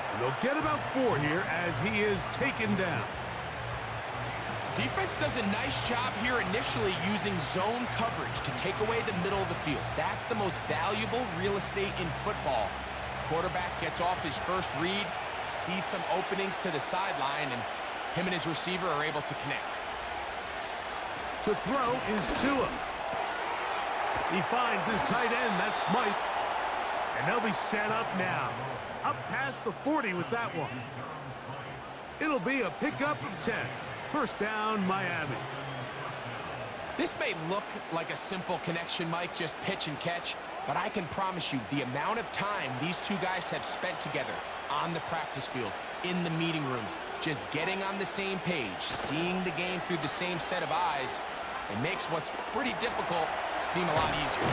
Speaker 2: And they'll get about 4 here as he is taken down.
Speaker 3: Defense does a nice job here initially using zone coverage to take away the middle of the field. That's the most valuable real estate in football. Quarterback gets off his first read, sees some openings to the sideline, and him and his receiver are able to connect.
Speaker 2: To throw is Tua. He finds his tight end, that's Smythe. And they'll be set up now. Up past the 40 with that one. It'll be a pickup of 10. 1st down, Miami.
Speaker 3: This may look like a simple connection, Mike, just pitch and catch, but I can promise you the amount of time these two guys have spent together on the practice field, in the meeting rooms, just getting on the same page, seeing the game through the same set of eyes, it makes what's pretty difficult seem a lot easier.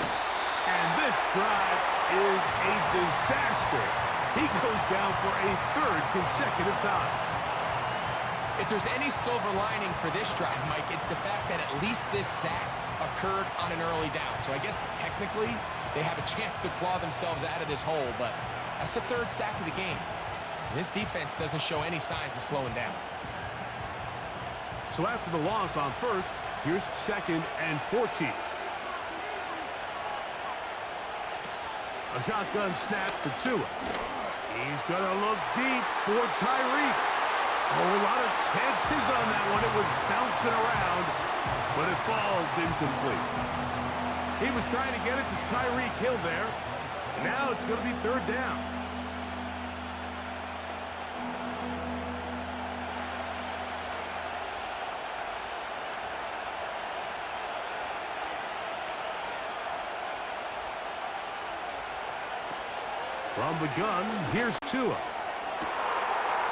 Speaker 2: And this drive is a disaster. He goes down for a 3rd consecutive time.
Speaker 3: If there's any silver lining for this drive, Mike, it's the fact that at least this sack occurred on an early down. So I guess technically they have a chance to claw themselves out of this hole, but that's the 3rd sack of the game. This defense doesn't show any signs of slowing down.
Speaker 2: So after the loss on 1st, here's 2nd and 14. A shotgun snap to Tua. He's going to look deep for Tyreek. Oh, a lot of chances on that one. It was bouncing around, but it falls incomplete. He was trying to get it to Tyreek Hill there. And now it's going to be 3rd down. From the gun, here's Tua.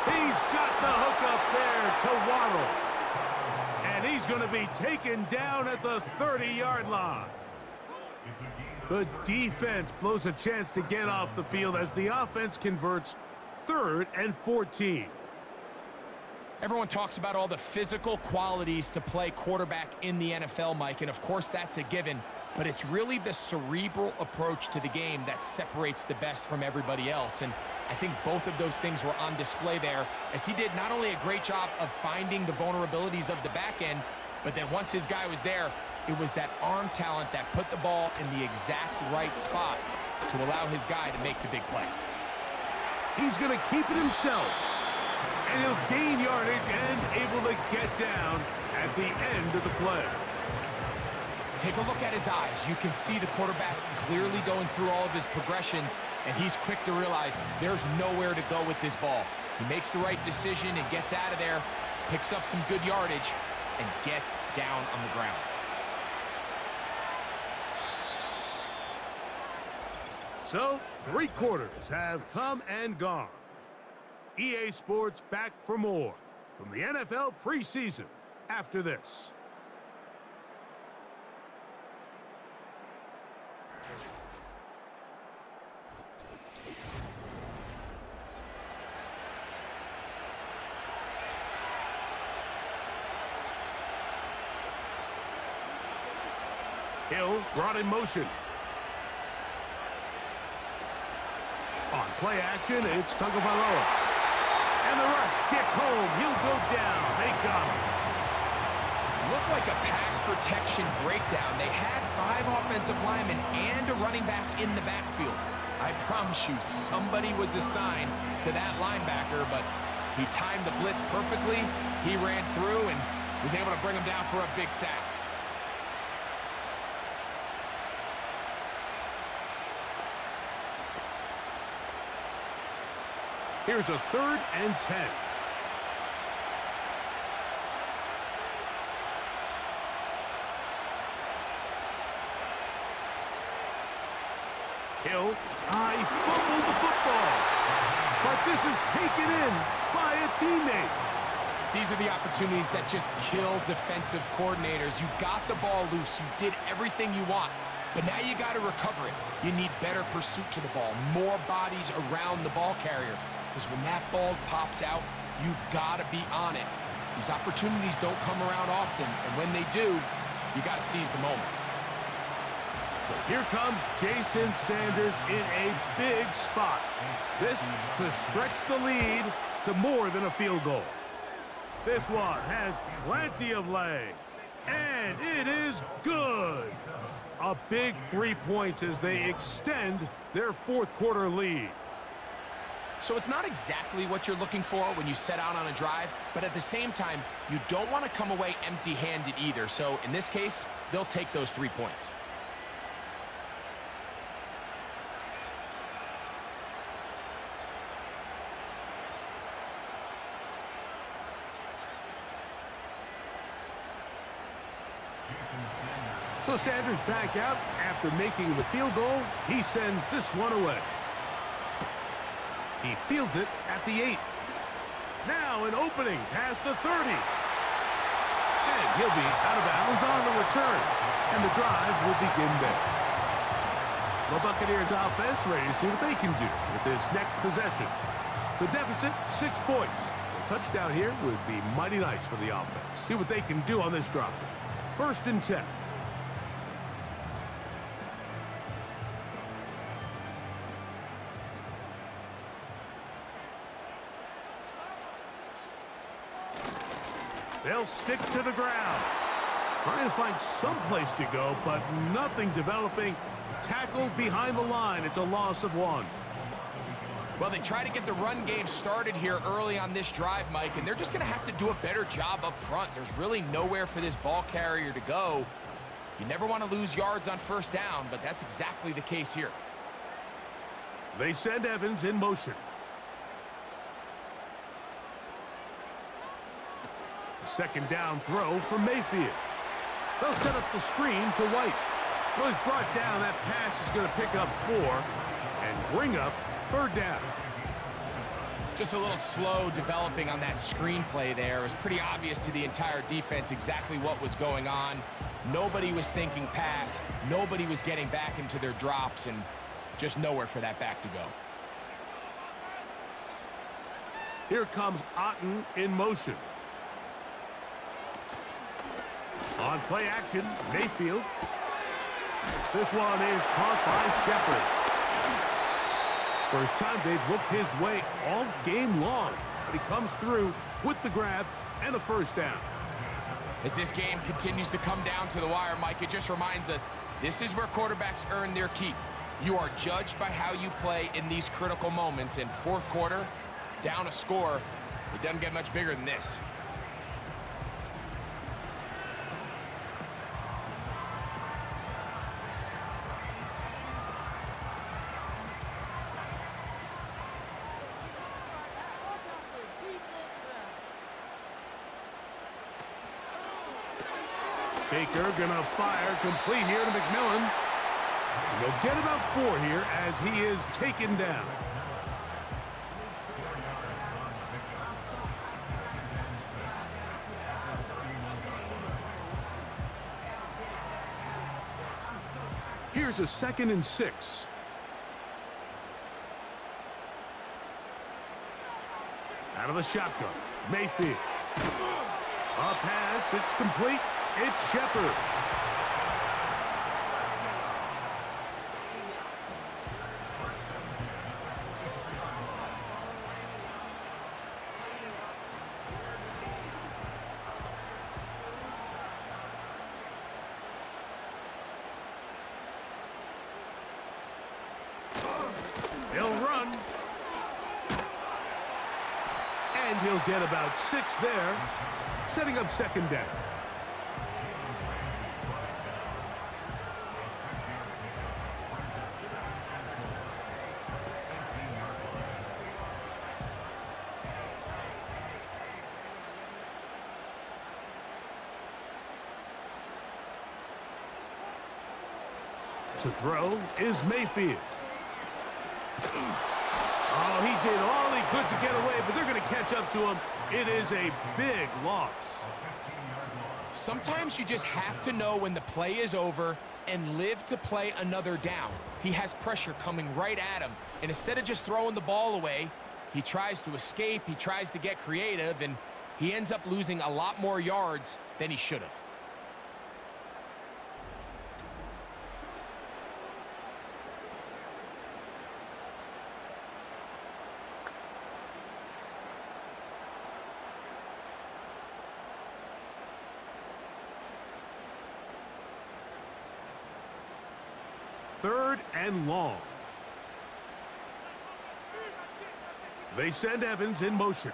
Speaker 2: He's got the hook up there to Waddle. And he's going to be taken down at the 30-yard line. The defense blows a chance to get off the field as the offense converts 3rd and 14.
Speaker 3: Everyone talks about all the physical qualities to play quarterback in the NFL, Mike, and of course that's a given, but it's really the cerebral approach to the game that separates the best from everybody else, and I think both of those things were on display there as he did not only a great job of finding the vulnerabilities of the back end, but then once his guy was there, it was that arm talent that put the ball in the exact right spot to allow his guy to make the big play.
Speaker 2: He's going to keep it himself. And he'll gain yardage and able to get down at the end of the play.
Speaker 3: Take a look at his eyes. You can see the quarterback clearly going through all of his progressions, and he's quick to realize there's nowhere to go with this ball. He makes the right decision and gets out of there, picks up some good yardage, and gets down on the ground.
Speaker 2: So, 3 quarters have come and gone. EA Sports back for more from the NFL preseason after this. Hill brought in motion. On play action, it's Tagovailoa. And the rush gets home. He'll go down. They got him.
Speaker 3: Looked like a pass protection breakdown. They had 5 offensive linemen and a running back in the backfield. I promise you, somebody was assigned to that linebacker, but he timed the blitz perfectly. He ran through and was able to bring him down for a big sack.
Speaker 2: Here's a 3rd and 10. Hill, he fumbled the football. But this is taken in by a teammate.
Speaker 3: These are the opportunities that just kill defensive coordinators. You got the ball loose. You did everything you want. But now you got to recover it. You need better pursuit to the ball, more bodies around the ball carrier. Because when that ball pops out, you've got to be on it. These opportunities don't come around often, and when they do, you got to seize the moment.
Speaker 2: So here comes Jason Sanders in a big spot. This to stretch the lead to more than a field goal. This one has plenty of leg, and it is good. A big 3 points as they extend their 4th quarter lead.
Speaker 3: So it's not exactly what you're looking for when you set out on a drive, but at the same time, you don't want to come away empty-handed either. So in this case, they'll take those 3 points.
Speaker 2: So Sanders back out after making the field goal. He sends this one away. He fields it at the 8. Now an opening past the 30. And he'll be out of bounds on the return. And the drive will begin there. The Buccaneers offense ready to see what they can do with this next possession. The deficit, 6 points. A touchdown here would be mighty nice for the offense. See what they can do on this drive. 1st and 10. They'll stick to the ground. Trying to find some place to go, but nothing developing. Tackled behind the line. It's a loss of 1.
Speaker 3: Well, they try to get the run game started here early on this drive, Mike, and they're just going to have to do a better job up front. There's really nowhere for this ball carrier to go. You never want to lose yards on 1st down, but that's exactly the case here.
Speaker 2: They send Evans in motion. A 2nd down throw for Mayfield. They'll set up the screen to White. Well, he's brought down. That pass is going to pick up 4 and bring up 3rd down.
Speaker 3: Just a little slow developing on that screenplay there. It was pretty obvious to the entire defense exactly what was going on. Nobody was thinking pass. Nobody was getting back into their drops, and just nowhere for that back to go.
Speaker 2: Here comes Otten in motion. On play action, Mayfield. This one is caught by Shepard. First time they've looked his way all game long, but he comes through with the grab and a 1st down.
Speaker 3: As this game continues to come down to the wire, Mike, it just reminds us this is where quarterbacks earn their keep. You are judged by how you play in these critical moments. In 4th quarter, down a score, it doesn't get much bigger than this.
Speaker 2: Baker gonna fire complete here to McMillan. And they'll get about 4 here as he is taken down. Here's a 2nd and 6. Out of the shotgun, Mayfield. A pass, it's complete. It's Shepard. He'll run. And he'll get about 6 there, setting up 2nd down. To throw is Mayfield. Oh, he did all he could to get away, but they're going to catch up to him. It is a big loss.
Speaker 3: Sometimes you just have to know when the play is over and live to play another down. He has pressure coming right at him, and instead of just throwing the ball away, he tries to escape, he tries to get creative, and he ends up losing a lot more yards than he should have.
Speaker 2: Third and long. They send Evans in motion.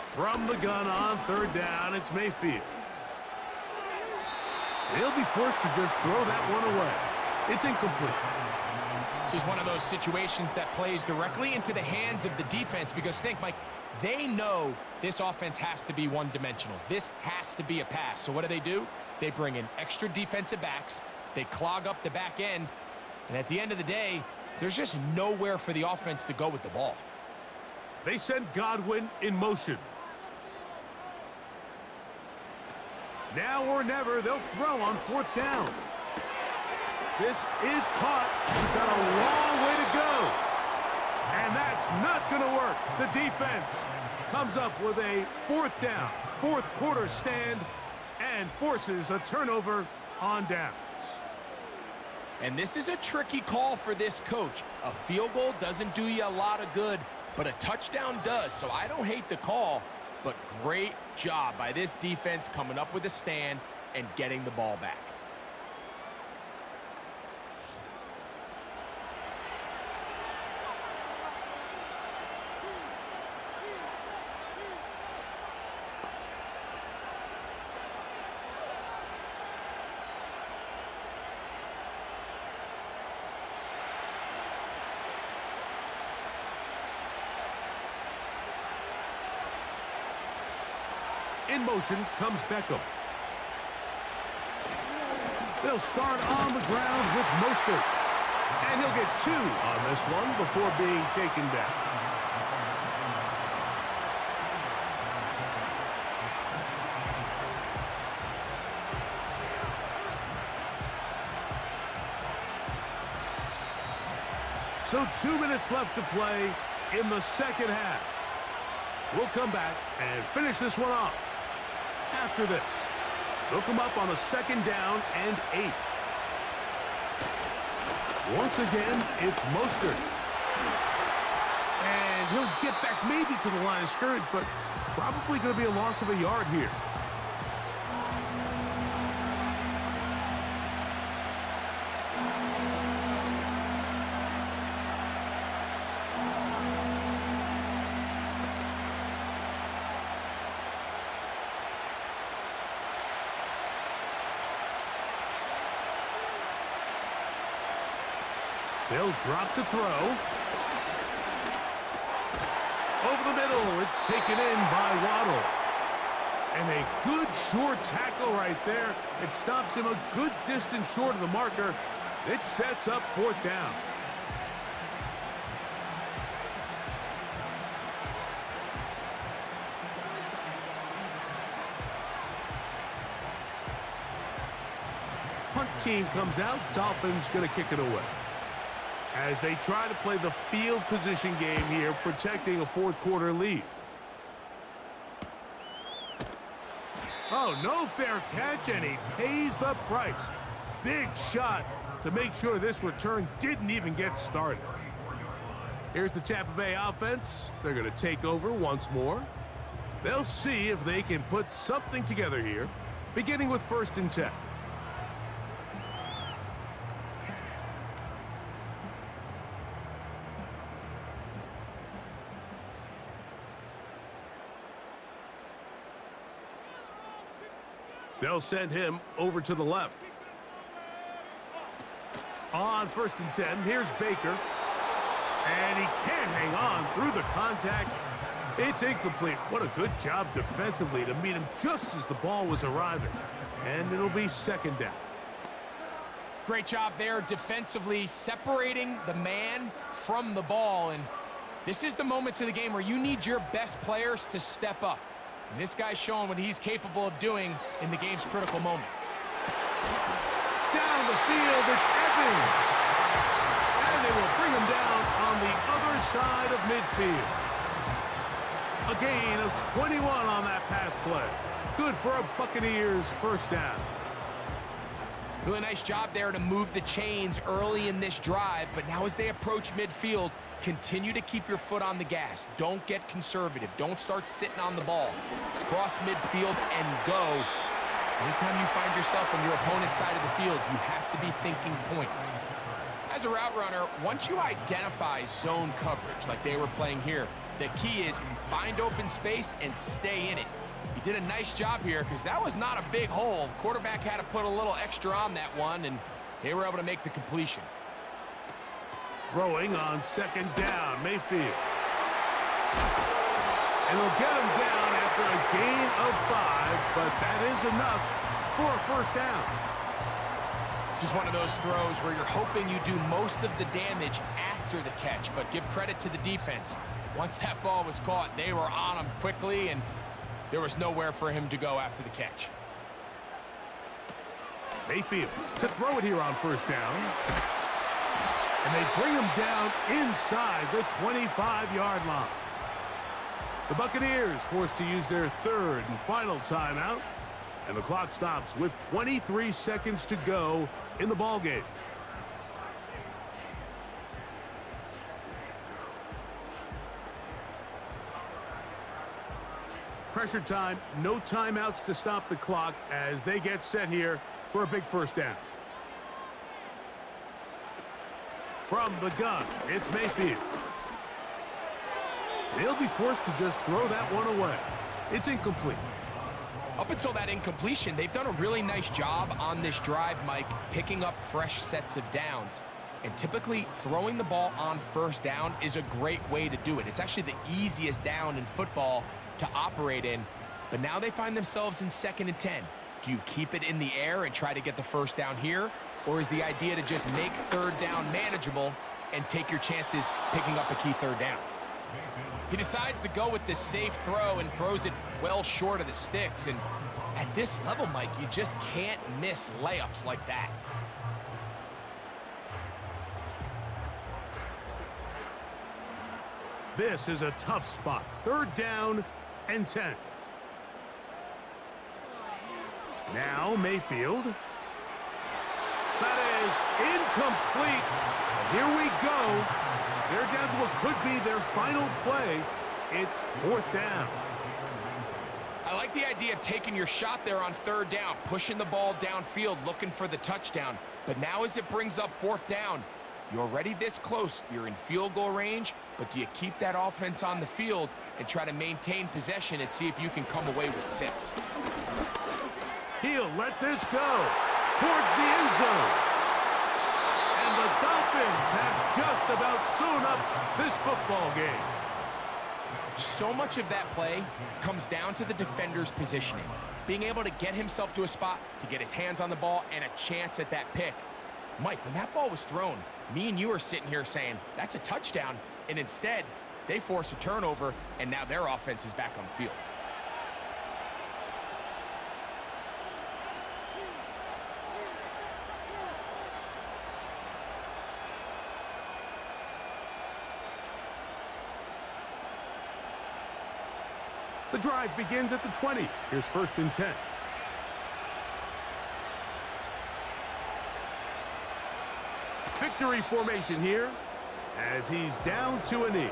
Speaker 2: From the gun on 3rd down, it's Mayfield. They'll be forced to just throw that one away. It's incomplete.
Speaker 3: This is one of those situations that plays directly into the hands of the defense because think, Mike, they know this offense has to be one-dimensional. This has to be a pass. So what do? They bring in extra defensive backs. They clog up the back end, and at the end of the day, there's just nowhere for the offense to go with the ball.
Speaker 2: They send Godwin in motion. Now or never, they'll throw on 4th down. This is caught. He's got a long way to go. And that's not going to work. The defense comes up with a 4th down, 4th quarter stand, and forces a turnover on downs.
Speaker 3: And this is a tricky call for this coach. A field goal doesn't do you a lot of good, but a touchdown does. So I don't hate the call, but great job by this defense coming up with a stand and getting the ball back.
Speaker 2: In motion comes Beckham. They'll start on the ground with Mostert. And he'll get 2 on this one before being taken down. So 2 minutes left to play in the 2nd half. We'll come back and finish this one off. After this, they'll come up on a 2nd down and 8. Once again, it's Mostert. And he'll get back maybe to the line of scrimmage, but probably going to be a loss of a yard here. They'll drop to throw. Over the middle, it's taken in by Waddle. And a good short tackle right there. It stops him a good distance short of the marker. It sets up 4th down. Punt team comes out. Dolphins going to kick it away. As they try to play the field position game here, protecting a fourth quarter lead. Oh, no fair catch, and he pays the price. Big shot to make sure this return didn't even get started. Here's the Tampa Bay offense. They're going to take over once more. They'll see if they can put something together here, beginning with 1st and 10. They'll send him over to the left. On 1st and 10, here's Baker. And he can't hang on through the contact. It's incomplete. What a good job defensively to meet him just as the ball was arriving. And it'll be 2nd down.
Speaker 3: Great job there defensively, separating the man from the ball. And this is the moments of the game where you need your best players to step up. And this guy's showing what he's capable of doing in the game's critical moment.
Speaker 2: Down the field, it's Evans. And they will bring him down on the other side of midfield. A gain of 21 on that pass play. Good for a Buccaneers 1st down.
Speaker 3: Really nice job there to move the chains early in this drive, but now as they approach midfield, continue to keep your foot on the gas. Don't get conservative. Don't start sitting on the ball. Cross midfield and go. Anytime you find yourself on your opponent's side of the field, you have to be thinking points. As a route runner, once you identify zone coverage like they were playing here, the key is find open space and stay in it. He did a nice job here because that was not a big hole. The quarterback had to put a little extra on that one, and they were able to make the completion.
Speaker 2: Throwing on 2nd down, Mayfield. And they'll get him down after a gain of 5, but that is enough for a 1st down.
Speaker 3: This is one of those throws where you're hoping you do most of the damage after the catch, but give credit to the defense. Once that ball was caught, they were on him quickly, and there was nowhere for him to go after the catch.
Speaker 2: Mayfield to throw it here on 1st down. And they bring him down inside the 25-yard line. The Buccaneers forced to use their 3rd and final timeout. And the clock stops with 23 seconds to go in the ballgame. Pressure time, no timeouts to stop the clock as they get set here for a big 1st down. From the gun, it's Mayfield. They'll be forced to just throw that one away. It's incomplete.
Speaker 3: Up until that incompletion, they've done a really nice job on this drive, Mike, picking up fresh sets of downs. And typically, throwing the ball on 1st down is a great way to do it. It's actually the easiest down in football to operate in. But now they find themselves in 2nd and 10. Do you keep it in the air and try to get the 1st down here? Or is the idea to just make 3rd down manageable and take your chances picking up a key 3rd down? He decides to go with the safe throw and throws it well short of the sticks. And at this level, Mike, you just can't miss layups like that.
Speaker 2: This is a tough spot. 3rd down and 10. Now Mayfield. That is incomplete. Here we go. They're down to what could be their final play. It's 4th down.
Speaker 3: I like the idea of taking your shot there on 3rd down, pushing the ball downfield, looking for the touchdown. But now as it brings up 4th down, you're already this close. You're in field goal range, but do you keep that offense on the field and try to maintain possession and see if you can come away with 6?
Speaker 2: He'll let this go towards the end zone. And the Dolphins have just about sewn up this football game.
Speaker 3: So much of that play comes down to the defender's positioning. Being able to get himself to a spot, to get his hands on the ball, and a chance at that pick. Mike, when that ball was thrown, me and you are sitting here saying, that's a touchdown. And instead, they force a turnover, and now their offense is back on the field.
Speaker 2: The drive begins at the 20. Here's 1st and 10. Victory formation here as he's down to a knee.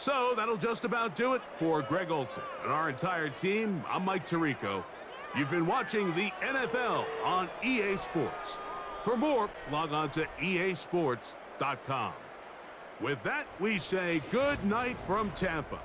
Speaker 2: So that'll just about do it for Greg Olsen and our entire team. I'm Mike Tirico. You've been watching the NFL on EA Sports. For more, log on to easports.com. With that, we say good night from Tampa.